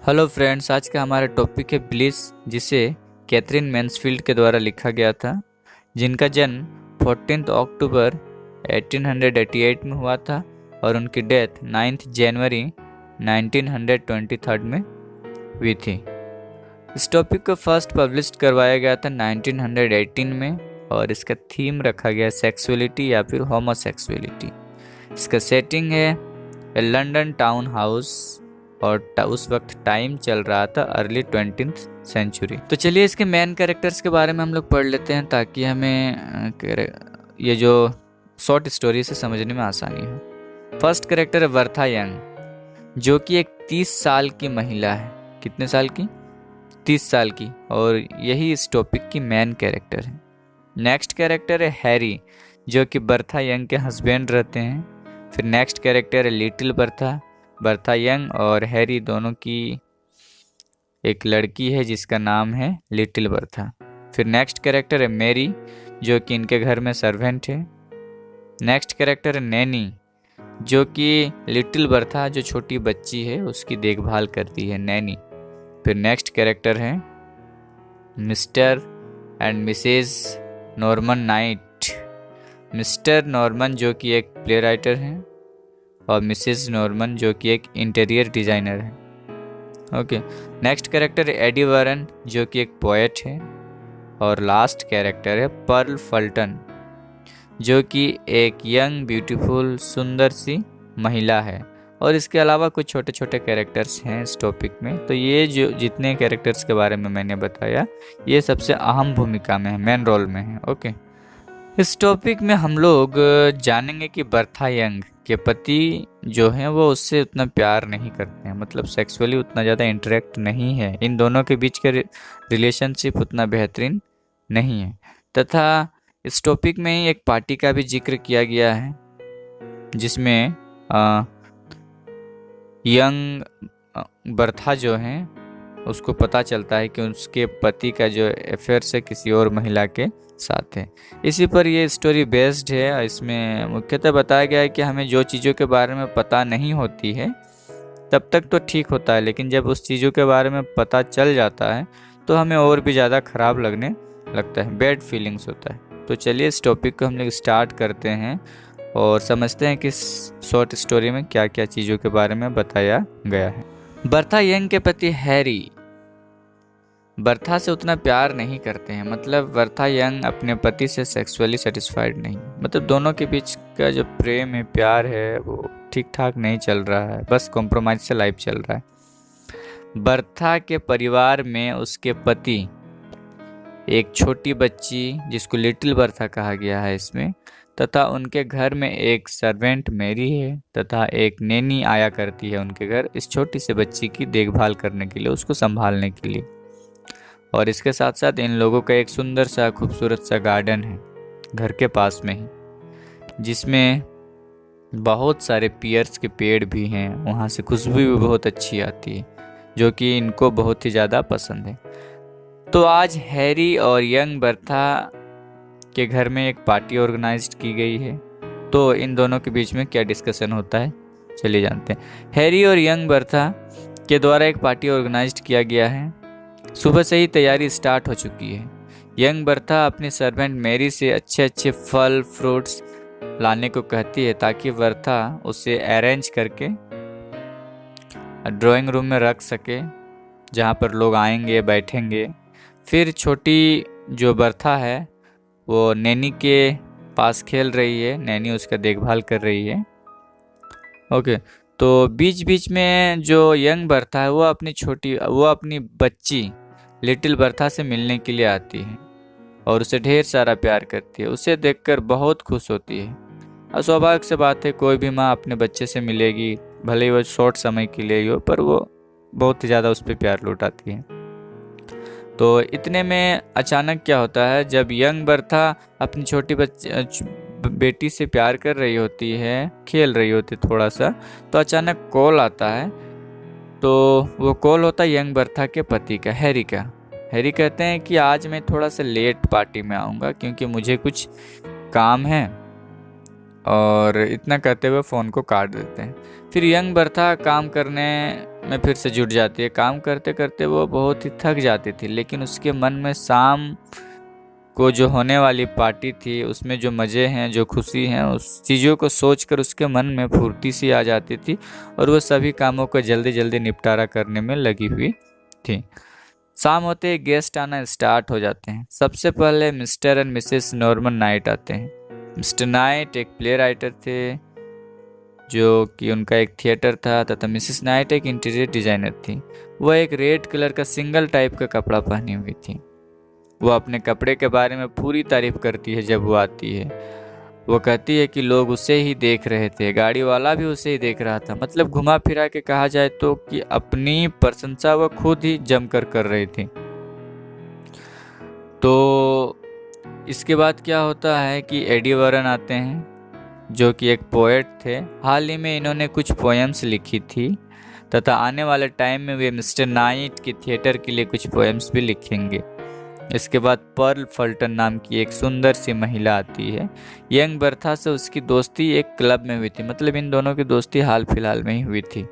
Hello friends, आज का हमारा टॉपिक है ब्लिस, जिसे कैथरीन मैन्सफील्ड के द्वारा लिखा गया था, जिनका जन्म 14 अक्टूबर 1888 में हुआ था और उनकी डेथ 9 जनवरी 1923 में हुई थी। इस टॉपिक को फर्स्ट पब्लिश करवाया गया था 1918 में और इसका थीम रखा गया सेक्सुअलिटी या फिर होमोसेक्सुअलिटी। इसका सेटिंग है लंदन टाउन हाउस और उस वक्त टाइम चल रहा था अर्ली 20th सेंचुरी। तो चलिए इसके मेन कैरेक्टर्स के बारे में हम लोग पढ़ लेते हैं ताकि हमें ये जो शॉर्ट स्टोरी से समझने में आसानी हो। फर्स्ट कैरेक्टर है वर्था यंग, जो कि एक 30 साल की महिला है। कितने साल की? 30 साल की, और यही इस टॉपिक की मेन कैरेक्टर है। नेक्स्ट कैरेक्टर है हैरी, जो कि बर्था यंग के हस्बैंड रहते हैं। फिर नेक्स्ट कैरेक्टर है लिटिल बर्था। बर्था यंग और हैरी दोनों की एक लड़की है जिसका नाम है लिटिल बर्था। फिर नेक्स्ट कैरेक्टर है मैरी, जो कि इनके घर में सर्वेंट है। नेक्स्ट कैरेक्टर है नैनी, जो कि लिटिल बर्था जो छोटी बच्ची है उसकी देखभाल करती है, नैनी। फिर नेक्स्ट कैरेक्टर है Mr and Mrs Norman Knight. Mr Norman जो कि एक प्ले राइटर है और मिसेस नॉर्मन जो कि एक इंटीरियर डिजाइनर है। ओके, नेक्स्ट कैरेक्टर है एडी वरन, जो कि एक पोएट है। और लास्ट कैरेक्टर है पर्ल फल्टन, जो कि एक यंग ब्यूटीफुल सुंदर सी महिला है। और इसके अलावा कुछ छोटे छोटे कैरेक्टर्स हैं इस टॉपिक में। तो ये जो जितने कैरेक्टर्स के बारे में मैंने बताया, ये सबसे अहम भूमिका में है, मेन रोल में है। ओके, इस टॉपिक में हम लोग जानेंगे कि बर्था यंग के पति जो हैं वो उससे उतना प्यार नहीं करते हैं, मतलब सेक्सुअली उतना ज़्यादा इंटरेक्ट नहीं है। इन दोनों के बीच के रिलेशनशिप उतना बेहतरीन नहीं है। तथा इस टॉपिक में ही एक पार्टी का भी जिक्र किया गया है, जिसमें यंग बर्था जो हैं उसको पता चलता है कि उसके पति का जो अफेयर से किसी और महिला के साथ है। इसी पर ये स्टोरी बेस्ड है। इसमें मुख्यतः बताया गया है कि हमें जो चीज़ों के बारे में पता नहीं होती है तब तक तो ठीक होता है, लेकिन जब उस चीज़ों के बारे में पता चल जाता है तो हमें और भी ज़्यादा ख़राब लगने लगता है, बैड फीलिंग्स होता है। तो चलिए इस टॉपिक को हम लोग स्टार्ट करते हैं और समझते हैं कि शॉर्ट स्टोरी में क्या क्या चीज़ों के बारे में बताया गया है। बर्था यंग के पति हैरी बर्था से उतना प्यार नहीं करते हैं, मतलब बर्था यंग अपने पति से सेक्सुअली सेटिस्फाइड नहीं, मतलब दोनों के बीच का जो प्रेम है, प्यार है, वो ठीक ठाक नहीं चल रहा है, बस कॉम्प्रोमाइज से लाइफ चल रहा है। बर्था के परिवार में उसके पति, एक छोटी बच्ची जिसको लिटिल बर्था कहा गया है इसमें, तथा उनके घर में एक सर्वेंट मैरी है, तथा एक नैनी आया करती है उनके घर इस छोटी सी बच्ची की देखभाल करने के लिए, उसको संभालने के लिए। और इसके साथ साथ इन लोगों का एक सुंदर सा खूबसूरत सा गार्डन है घर के पास में ही, जिसमें बहुत सारे पियर्स के पेड़ भी हैं। वहाँ से खुशबू भी बहुत अच्छी आती है, जो कि इनको बहुत ही ज़्यादा पसंद है। तो आज हैरी और यंग बर्था के घर में एक पार्टी ऑर्गेनाइज की गई है। तो इन दोनों के बीच में क्या डिस्कशन होता है, चलिए जानते हैं। हैरी और यंग बर्था के द्वारा एक पार्टी ऑर्गेनाइज किया गया है। सुबह से ही तैयारी स्टार्ट हो चुकी है। यंग बर्था अपनी सर्वेंट मैरी से अच्छे अच्छे फल फ्रूट्स लाने को कहती है ताकि बर्था उसे अरेंज करके ड्राइंग रूम में रख सके, जहाँ पर लोग आएंगे बैठेंगे। फिर छोटी जो बर्था है वो नैनी के पास खेल रही है, नैनी उसका देखभाल कर रही है। ओके, तो बीच बीच में जो यंग बर्था है वो अपनी बच्ची लिटिल बर्था से मिलने के लिए आती है और उसे ढेर सारा प्यार करती है। उसे देखकर बहुत खुश होती है। और स्वाभाविक से बात है, कोई भी माँ अपने बच्चे से मिलेगी, भले ही वो शॉर्ट समय के लिए ही हो, पर वो बहुत ही ज़्यादा उस पर प्यार लौटाती है। तो इतने में अचानक क्या होता है, जब यंग बर्था अपनी छोटी बेटी से प्यार कर रही होती है, खेल रही होती थोड़ा सा, तो अचानक कॉल आता है। तो वो कॉल होता है यंग बर्था के पति का, हैरी का। हैरी कहते हैं कि आज मैं थोड़ा सा लेट पार्टी में आऊँगा क्योंकि मुझे कुछ काम है, और इतना कहते हुए फ़ोन को काट देते हैं। फिर यंग बर्था काम करने में फिर से जुट जाती है। काम करते करते वो बहुत ही थक जाती थी, लेकिन उसके मन में शाम को जो होने वाली पार्टी थी उसमें जो मज़े हैं, जो खुशी हैं, उस चीज़ों को सोचकर उसके मन में फुर्ती सी आ जाती थी और वो सभी कामों को जल्दी जल्दी निपटारा करने में लगी हुई थी। शाम होते ही गेस्ट आना स्टार्ट हो जाते हैं। सबसे पहले mister and Mrs Norman night आते हैं। मिस्टर नाइट एक प्ले राइटर थे, जो कि उनका एक थिएटर था, तथा मिसेस नाइट एक इंटीरियर डिजाइनर थी। वह एक रेड कलर का सिंगल टाइप का कपड़ा पहनी हुई थी। वो अपने कपड़े के बारे में पूरी तारीफ करती है। जब वो आती है वो कहती है कि लोग उसे ही देख रहे थे, गाड़ी वाला भी उसे ही देख रहा था। मतलब घुमा फिरा के कहा जाए तो कि अपनी प्रशंसा वो खुद ही जमकर कर रही थी। तो इसके बाद क्या होता है कि एडी वॉरेन आते हैं, जो कि एक पोएट थे। हाल ही में इन्होंने कुछ पोएम्स लिखी थी तथा आने वाले टाइम में वे मिस्टर नाइट के थिएटर के लिए कुछ पोएम्स भी लिखेंगे। इसके बाद पर्ल फल्टन नाम की एक सुंदर सी महिला आती है। यंग बर्था से उसकी दोस्ती एक क्लब में हुई थी। मतलब इन दोनों की दोस्ती हाल फिलहाल में ही हुई थी,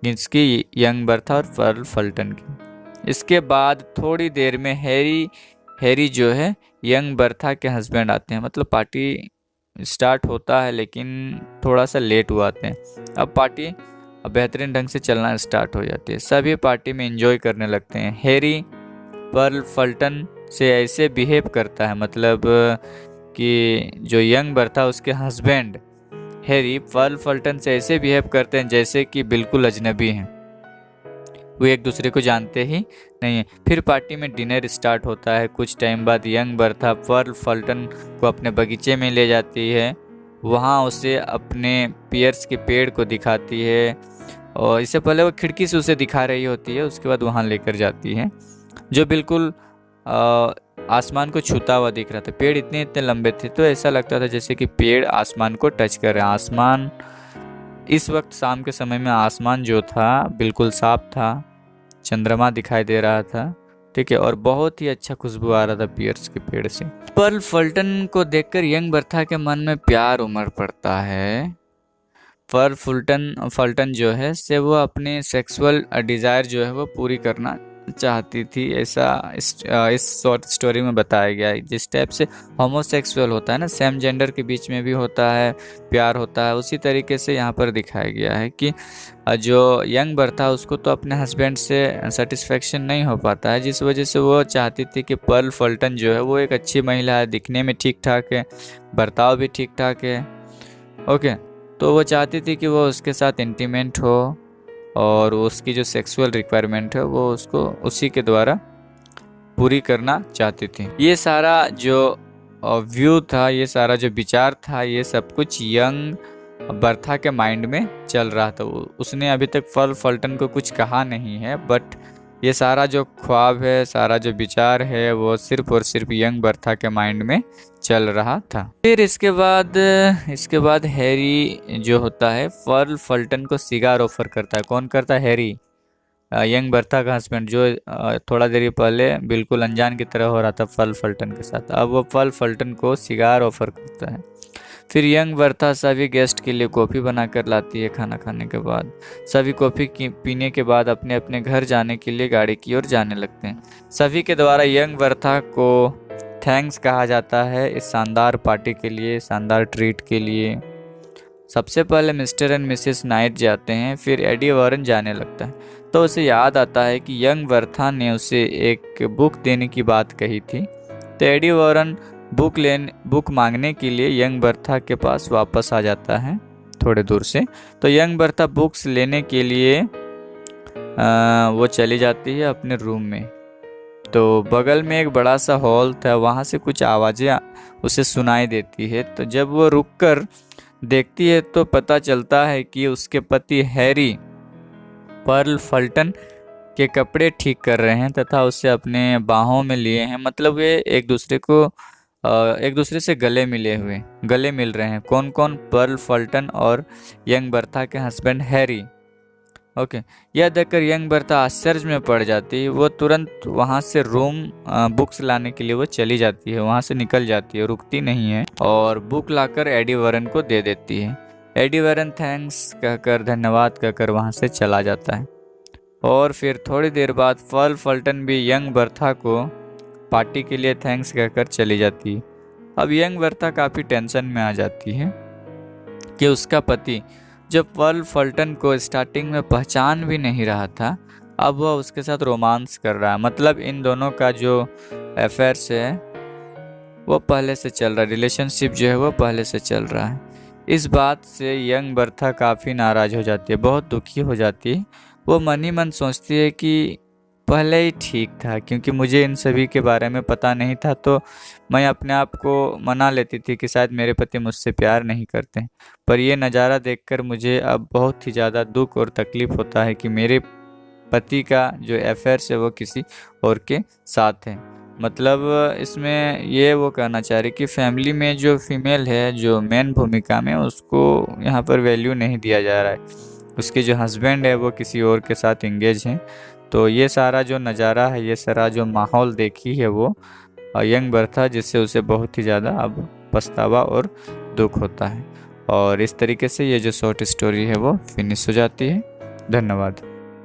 इसकी यंग बर्था और पर्ल फल्टन की। इसके बाद थोड़ी देर में हैरी जो है यंग बर्था के हस्बैंड आते हैं। मतलब पार्टी स्टार्ट होता है लेकिन थोड़ा सा लेट हुआ आते हैं। अब पार्टी बेहतरीन ढंग से चलना स्टार्ट हो जाती है। सभी पार्टी में एंजॉय करने लगते हैं। हैरी पर्ल फल्टन से ऐसे बिहेव करता है, मतलब कि जो यंग बर्था उसके हस्बैंड हैरी पर्ल फल्टन से ऐसे बिहेव करते हैं जैसे कि बिल्कुल अजनबी हैं, वो एक दूसरे को जानते ही नहीं है। फिर पार्टी में डिनर स्टार्ट होता है। कुछ टाइम बाद यंग बर्था पर्ल फल्टन को अपने बगीचे में ले जाती है। वहाँ उसे अपने पियर्स के पेड़ को दिखाती है, और इससे पहले वो खिड़की से उसे दिखा रही होती है। उसके बाद वहाँ लेकर जाती है, जो बिल्कुल आसमान को छूता हुआ दिख रहा था। पेड़ इतने इतने लंबे थे तो ऐसा लगता था जैसे कि पेड़ आसमान को टच कर रहे हैं। आसमान इस वक्त शाम के समय में आसमान जो था बिल्कुल साफ था, चंद्रमा दिखाई दे रहा था, ठीक है, और बहुत ही अच्छा खुशबू आ रहा था पियर्स के पेड़ से। पर्ल फल्टन को देखकर यंग बर्था के मन में प्यार उमड़ पड़ता है। पर्ल फल्टन जो है से वो अपनी सेक्सुअल डिज़ायर जो है वो पूरी करना चाहती थी, ऐसा इस शॉर्ट स्टोरी में बताया गया है। जिस टाइप से होमोसेक्सुअल होता है ना, सेम जेंडर के बीच में भी होता है, प्यार होता है, उसी तरीके से यहाँ पर दिखाया गया है कि जो यंग बर्था उसको तो अपने हस्बैंड से सेटिस्फेक्शन नहीं हो पाता है, जिस वजह से वो चाहती थी कि पर्ल फल्टन जो है वो एक अच्छी महिला है, दिखने में ठीक ठाक है, बर्ताव भी ठीक ठाक है, ओके। तो वो चाहती थी कि वो उसके साथ इंटीमेट हो और उसकी जो सेक्सुअल रिक्वायरमेंट है वो उसको उसी के द्वारा पूरी करना चाहती थी। ये सारा जो व्यू था, ये सारा जो विचार था, ये सब कुछ यंग बर्था के माइंड में चल रहा था। उसने अभी तक पर्ल फल्टन को कुछ कहा नहीं है, बट ये सारा जो ख्वाब है, सारा जो विचार है, वो सिर्फ और सिर्फ यंग बर्था के माइंड में चल रहा था। फिर इसके बाद हैरी जो होता है पर्ल फल्टन को सिगार ऑफर करता है। कौन करता है? हैरी, यंग बर्था का हस्बैंड, जो थोड़ा देर पहले बिल्कुल अनजान की तरह हो रहा था पर्ल फल्टन के साथ, अब वो पर्ल फल्टन को सिगार ऑफर करता है। फिर यंग बर्था सभी गेस्ट के लिए कॉफ़ी बनाकर लाती है। खाना खाने के बाद सभी कॉफ़ी पीने के बाद अपने अपने घर जाने के लिए गाड़ी की ओर जाने लगते हैं। सभी के द्वारा यंग बर्था को थैंक्स कहा जाता है इस शानदार पार्टी के लिए, शानदार ट्रीट के लिए। सबसे पहले मिस्टर एंड मिसेस नाइट जाते हैं, फिर एडी वॉरेन जाने लगता है। तो उसे याद आता है कि यंग बर्था ने उसे एक बुक देने की बात कही थी। तो एडी वॉरेन बुक मांगने के लिए यंग बर्था के पास वापस आ जाता है थोड़े दूर से। तो यंग बर्था बुक्स लेने के लिए वो चली जाती है अपने रूम में। तो बगल में एक बड़ा सा हॉल था, वहाँ से कुछ आवाज़ें उसे सुनाई देती है। तो जब वो रुककर देखती है तो पता चलता है कि उसके पति हैरी पर्ल फल्टन के कपड़े ठीक कर रहे हैं तथा उसे अपने बाहों में लिए हैं। मतलब वे एक दूसरे से गले मिल रहे हैं। कौन कौन? पर्ल फल्टन और यंग बर्था के हस्बैंड हैरी, ओके। यह देखकर यंग बर्था आश्चर्य में पड़ जाती है। वो तुरंत वहाँ से बुक्स लाने के लिए वो चली जाती है, वहाँ से निकल जाती है, रुकती नहीं है और बुक लाकर एडी वॉरेन को दे देती है। एडी वरन थैंक्स कहकर, धन्यवाद कहकर वहाँ से चला जाता है। और फिर थोड़ी देर बाद पर्ल फल्टन भी यंग बर्था को पार्टी के लिए थैंक्स कहकर चली जाती है। अब यंग बर्था काफ़ी टेंशन में आ जाती है कि उसका पति, जो पर्ल फल्टन को स्टार्टिंग में पहचान भी नहीं रहा था, अब वह उसके साथ रोमांस कर रहा है। मतलब इन दोनों का जो अफेयर्स है वो पहले से चल रहा है, रिलेशनशिप जो है वो पहले से चल रहा है। इस बात से यंग बर्था काफ़ी नाराज़ हो जाती है, बहुत दुखी हो जाती है। वो मन ही मन सोचती है कि पहले ही ठीक था, क्योंकि मुझे इन सभी के बारे में पता नहीं था, तो मैं अपने आप को मना लेती थी कि शायद मेरे पति मुझसे प्यार नहीं करते। पर ये नज़ारा देखकर मुझे अब बहुत ही ज़्यादा दुख और तकलीफ़ होता है कि मेरे पति का जो अफेयर्स है वो किसी और के साथ है। मतलब इसमें ये वो कहना चाह रही कि फैमिली में जो फीमेल है, जो मेन भूमिका में, उसको यहाँ पर वैल्यू नहीं दिया जा रहा है। उसके जो हस्बैंड है वो किसी और के साथ इंगेज हैं। तो ये सारा जो नज़ारा है, ये सारा जो माहौल देखी है वो यंग बर्था, जिससे उसे बहुत ही ज़्यादा अब पछतावा और दुख होता है। और इस तरीके से ये जो शॉर्ट स्टोरी है वो फिनिश हो जाती है। धन्यवाद।